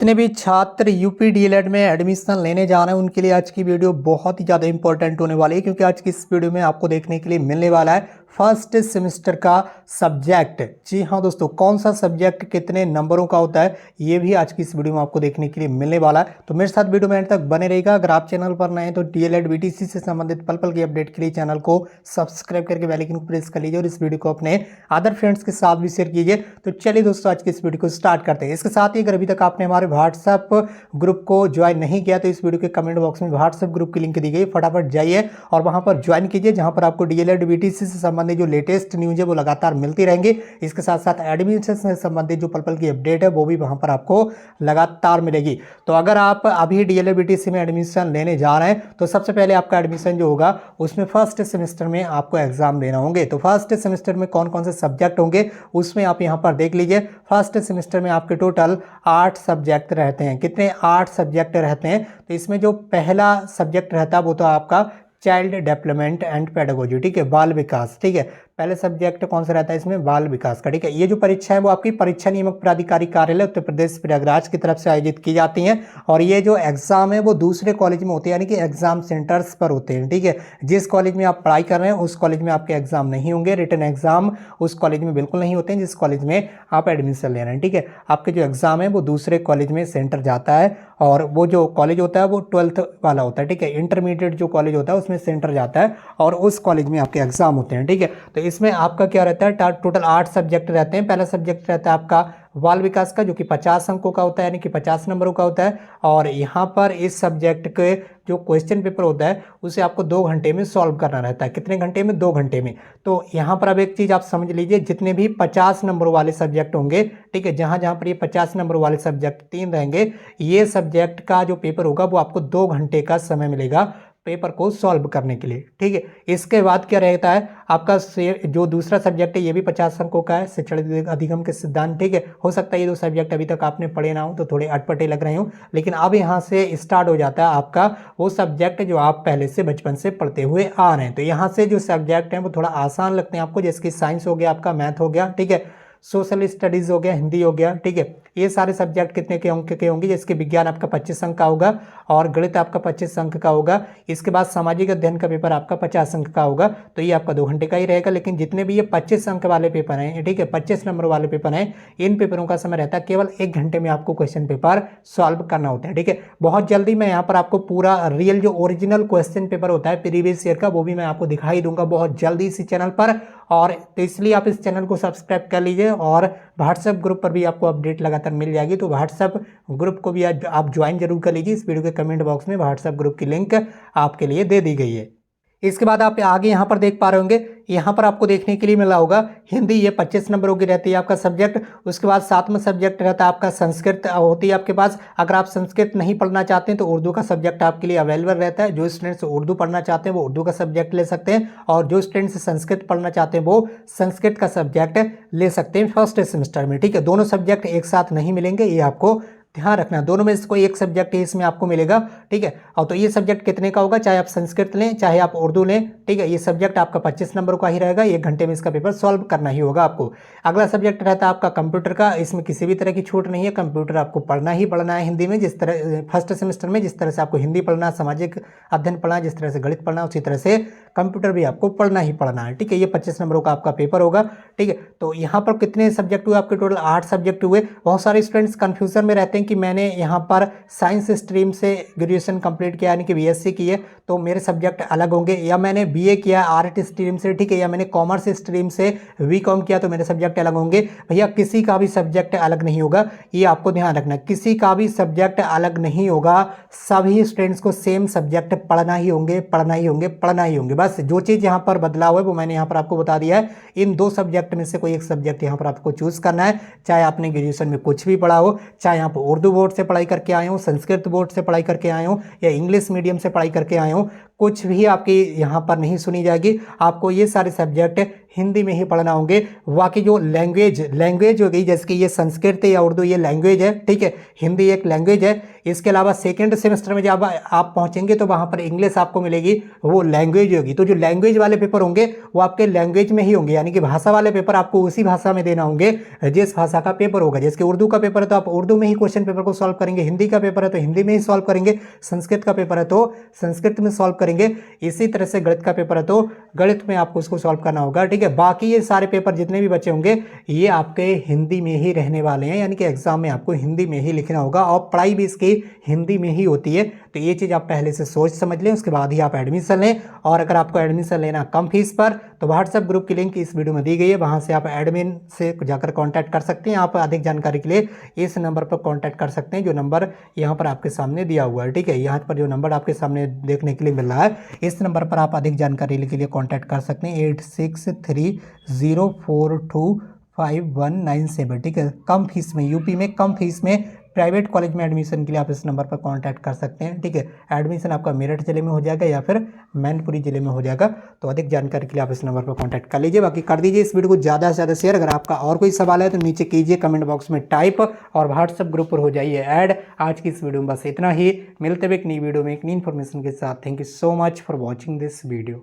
जितने भी छात्र यूपी डीएलएड में एडमिशन लेने जा रहे हैं उनके लिए आज की वीडियो बहुत ही ज़्यादा इंपॉर्टेंट होने वाली है, क्योंकि आज की इस वीडियो में आपको देखने के लिए मिलने वाला है फर्स्ट सेमेस्टर का सब्जेक्ट। जी हाँ दोस्तों, कौन सा सब्जेक्ट कितने नंबरों का होता है ये भी आज की इस वीडियो में आपको देखने के लिए मिलने वाला है। तो मेरे साथ वीडियो में एंड तक बने रहेगा। अगर आप चैनल पर नए हैं तो डीएलएड बीटीसी से संबंधित पल पल की अपडेट के लिए चैनल को सब्सक्राइब करके बेल आइकन को प्रेस कर लीजिए और इस वीडियो को अपने अदर फ्रेंड्स के साथ भी शेयर कीजिए। तो चलिए दोस्तों, आज की इस वीडियो को स्टार्ट करते हैं। इसके साथ ही अगर अभी तक आपने हमारे व्हाट्सएप ग्रुप को ज्वाइन नहीं किया तो इस वीडियो के कमेंट बॉक्स में व्हाट्सएप ग्रुप की लिंक दी गई, फटाफट जाइए और वहां पर ज्वाइन कीजिए, जहां पर आपको डीएलएड बीटीसी से संबंधित जो लेटेस्ट न्यूज है वो लगातार मिलती रहेंगी। इसके साथ साथ एडमिशन से संबंधित जो पल पल की अपडेट है वो भी वहां पर आपको लगातार मिलेगी। तो अगर आप अभी डीएलएड बीटीसी में एडमिशन लेने जा रहे हैं तो सबसे पहले आपका एडमिशन जो होगा उसमें फर्स्ट सेमेस्टर में आपको एग्जाम देना होंगे। तो फर्स्ट सेमेस्टर में कौन कौन से सब्जेक्ट होंगे उसमें आप यहां पर देख लीजिए। फर्स्ट सेमेस्टर में आपके टोटल 8 सब्जेक्ट रहते हैं। कितने? 8 सब्जेक्ट रहते हैं। तो इसमें जो पहला सब्जेक्ट रहता है वो तो आपका चाइल्ड डेवलपमेंट एंड पेडागोजी, ठीक है, बाल विकास। ठीक है, पहले सब्जेक्ट कौन सा रहता है इसमें? बाल विकास का। ठीक है, ये जो परीक्षा है वो आपकी परीक्षा नियामक प्राधिकारी कार्यालय उत्तर प्रदेश प्रयागराज की तरफ से आयोजित की जाती है और ये जो एग्जाम है वो दूसरे कॉलेज में होते हैं, यानी कि एग्जाम सेंटर्स पर होते हैं। ठीक है, जिस कॉलेज में आप पढ़ाई कर रहे हैं उस कॉलेज में आपके एग्जाम नहीं होंगे, रिटन एग्जाम उस कॉलेज में बिल्कुल नहीं होते हैं जिस कॉलेज में आप एडमिशन ले रहे हैं। ठीक है, आपके जो एग्जाम है वो दूसरे कॉलेज में सेंटर जाता है और वो जो कॉलेज होता है वो 12th वाला होता है। ठीक है, इंटरमीडिएट जो कॉलेज होता है उसमें सेंटर जाता है और उस कॉलेज में आपके एग्जाम होते हैं। ठीक है, तो इसमें आपका क्या रहता है? टोटल 8 सब्जेक्ट रहते हैं। पहला सब्जेक्ट रहता है आपका बाल विकास का, जो कि 50 अंकों का होता है, यानी कि 50 नंबरों का होता है। और यहाँ पर इस सब्जेक्ट के जो क्वेश्चन पेपर होता है उसे आपको 2 घंटे में सॉल्व करना रहता है। कितने घंटे में? 2 घंटे में। तो यहाँ पर अब एक चीज आप समझ लीजिए, जितने भी 50 नंबर वाले सब्जेक्ट होंगे, ठीक है, जहां जहां पर ये 50 नंबर वाले सब्जेक्ट 3 रहेंगे, ये सब्जेक्ट का जो पेपर होगा वो आपको 2 घंटे का समय मिलेगा पेपर को सॉल्व करने के लिए। ठीक है, इसके बाद क्या रहता है आपका जो दूसरा सब्जेक्ट है ये भी 50 अंकों का है, शिक्षण अधिगम के सिद्धांत। ठीक है, हो सकता है ये 2 सब्जेक्ट अभी तक आपने पढ़े ना हो तो थोड़े अटपटे लग रहे हो, लेकिन अब यहाँ से स्टार्ट हो जाता है आपका वो सब्जेक्ट जो आप पहले से बचपन से पढ़ते हुए आ रहे हैं। तो यहाँ से जो सब्जेक्ट हैं वो थोड़ा आसान लगते हैं आपको, जैसे कि साइंस हो गया, आपका मैथ हो गया, ठीक है, सोशल स्टडीज हो गया, हिंदी हो गया। ठीक है, ये सारे सब्जेक्ट कितने के अंक के होंगे? जैसे विज्ञान आपका 25 अंक का होगा और गणित आपका 25 अंक का होगा। इसके बाद सामाजिक अध्ययन का पेपर आपका 50 अंक का होगा। तो ये आपका 2 घंटे का ही रहेगा। लेकिन जितने भी ये 25 अंक वाले पेपर हैं, ठीक है, 25 नंबर वाले पेपर हैं, इन पेपरों का समय रहता है केवल 1 घंटे में आपको क्वेश्चन पेपर सॉल्व करना होता है। ठीक है, बहुत जल्दी मैं यहाँ पर आपको पूरा रियल जो ओरिजिनल क्वेश्चन पेपर होता है प्रीवियस ईयर का वो भी मैं आपको दिखाई दूंगा बहुत जल्दी इसी चैनल पर। और तो इसलिए आप इस चैनल को सब्सक्राइब कर लीजिए और व्हाट्सएप ग्रुप पर भी आपको अपडेट लगातार मिल जाएगी। तो व्हाट्सएप ग्रुप को भी आप ज्वाइन जरूर कर लीजिए। इस वीडियो के कमेंट बॉक्स में व्हाट्सएप ग्रुप की लिंक आपके लिए दे दी गई है। इसके बाद आप आगे यहाँ पर देख पा रहे होंगे, यहाँ पर आपको देखने के लिए मिला होगा हिंदी, ये 25 नंबरों की रहती है आपका सब्जेक्ट। उसके बाद 7वां सब्जेक्ट रहता है आपका संस्कृत होती है आपके पास। अगर आप संस्कृत नहीं पढ़ना चाहते हैं तो उर्दू का सब्जेक्ट आपके लिए अवेलेबल रहता है। जो स्टूडेंट्स उर्दू पढ़ना चाहते हैं वो उर्दू का सब्जेक्ट ले सकते हैं और जो स्टूडेंट्स संस्कृत पढ़ना चाहते हैं वो संस्कृत का सब्जेक्ट ले सकते हैं फर्स्ट सेमेस्टर में। ठीक है, दोनों सब्जेक्ट एक साथ नहीं मिलेंगे, ये आपको ध्यान रखना। दोनों में से कोई एक सब्जेक्ट ही इसमें आपको मिलेगा। ठीक है, और तो ये सब्जेक्ट कितने का होगा? चाहे आप संस्कृत लें चाहे आप उर्दू लें, ठीक है, ये सब्जेक्ट आपका 25 नंबर का ही रहेगा। 1 घंटे में इसका पेपर सॉल्व करना ही होगा आपको। अगला सब्जेक्ट रहता है आपका कंप्यूटर का। इसमें किसी भी तरह की छूट नहीं है, कंप्यूटर आपको पढ़ना ही पढ़ना है हिंदी में। जिस तरह फर्स्ट सेमेस्टर में जिस तरह से आपको हिंदी पढ़ना, सामाजिक अध्ययन पढ़ना, जिस तरह से गणित पढ़ना, उसी तरह से कंप्यूटर भी आपको पढ़ना ही पढ़ना है। ठीक है, ये 25 नंबरों का आपका पेपर होगा। ठीक है, तो यहाँ पर कितने सब्जेक्ट हुए आपके? टोटल 8 सब्जेक्ट हुए। बहुत सारे स्टूडेंट्स कंफ्यूजन में रहते हैं कि मैंने यहाँ पर साइंस स्ट्रीम से ग्रेजुएशन कंप्लीट किया, यानी कि बीएससी की है, तो मेरे सब्जेक्ट अलग होंगे, या मैंने बीए किया आर्ट स्ट्रीम से, ठीक है, या मैंने कॉमर्स स्ट्रीम से बीकॉम किया तो मेरे सब्जेक्ट अलग होंगे। भैया किसी का भी सब्जेक्ट अलग नहीं होगा, ये आपको ध्यान रखना। किसी का भी सब्जेक्ट अलग नहीं होगा, सभी स्टूडेंट्स को सेम सब्जेक्ट पढ़ना ही होंगे, पढ़ना ही होंगे, पढ़ना ही होंगे। बस जो चीज़ यहाँ पर बदलाव है वो मैंने यहाँ पर आपको बता दिया है। इन 2 सब्जेक्ट में से कोई एक सब्जेक्ट यहाँ पर आपको चूज करना है, चाहे आपने ग्रेजुएशन में कुछ भी पढ़ा हो, चाहे आप उर्दू बोर्ड से पढ़ाई करके आए हो, संस्कृत बोर्ड से पढ़ाई करके आए हो, या इंग्लिश मीडियम से पढ़ाई करके आए हो, कुछ भी आपकी यहाँ पर नहीं सुनी जाएगी। आपको ये सारे सब्जेक्ट हिंदी में ही पढ़ना होंगे। बाकी जो लैंग्वेज हो गई, जैसे कि ये संस्कृत या उर्दू ये लैंग्वेज है, ठीक है, हिंदी एक लैंग्वेज है। इसके अलावा सेकेंड सेमेस्टर में जब आप पहुंचेंगे तो वहां पर इंग्लिश आपको मिलेगी, वो लैंग्वेज होगी। तो जो लैंग्वेज वाले पेपर होंगे वो आपके लैंग्वेज में ही होंगे, यानी कि भाषा वाले पेपर आपको उसी भाषा में देना होंगे जिस भाषा का पेपर होगा। जैसे कि उर्दू का पेपर है तो आप उर्दू में ही क्वेश्चन पेपर को सॉल्व करेंगे, हिंदी का पेपर है तो हिंदी में ही सॉल्व करेंगे, संस्कृत का पेपर है तो संस्कृत में सॉल्व करेंगे। इसी तरह से गणित का पेपर है तो गणित में आपको उसको सॉल्व करना होगा, ठीक है। बाकी ये सारे पेपर जितने भी बचे होंगे ये आपके हिंदी में ही रहने वाले हैं, यानी कि एग्जाम में आपको हिंदी में ही लिखना होगा और पढ़ाई भी इसकी हिंदी में ही होती है। तो ये चीज़ आप पहले से सोच समझ लें, उसके बाद ही आप एडमिशन लें। और अगर आपको एडमिशन लेना कम फीस पर तो व्हाट्सएप ग्रुप की लिंक इस वीडियो में दी गई है, वहां से आप एडमिन से जाकर कांटेक्ट कर सकते हैं। आप अधिक जानकारी के लिए इस नंबर पर कांटेक्ट कर सकते हैं, जो नंबर यहाँ पर आपके सामने दिया हुआ है, ठीक है। यहाँ पर जो नंबर आपके सामने देखने के लिए मिल रहा है, इस नंबर पर आप अधिक जानकारी के लिए कॉन्टैक्ट कर सकते हैं 8630425197, ठीक है। कम फीस में, यूपी में कम फीस में प्राइवेट कॉलेज में एडमिशन के लिए आप इस नंबर पर कांटेक्ट कर सकते हैं, ठीक है। एडमिशन आपका मेरठ जिले में हो जाएगा या फिर मैनपुरी जिले में हो जाएगा। तो अधिक जानकारी के लिए आप इस नंबर पर कांटेक्ट कर लीजिए। बाकी कर दीजिए इस वीडियो को ज़्यादा से ज़्यादा शेयर। अगर आपका और कोई सवाल है तो नीचे कीजिए कमेंट बॉक्स में टाइप, और व्हाट्सएप ग्रुप पर हो जाइए ऐड। आज की इस वीडियो में बस इतना ही, मिलते हुए एक नई वीडियो में एक नई इन्फॉर्मेशन के साथ। Thank you so much for watching this video.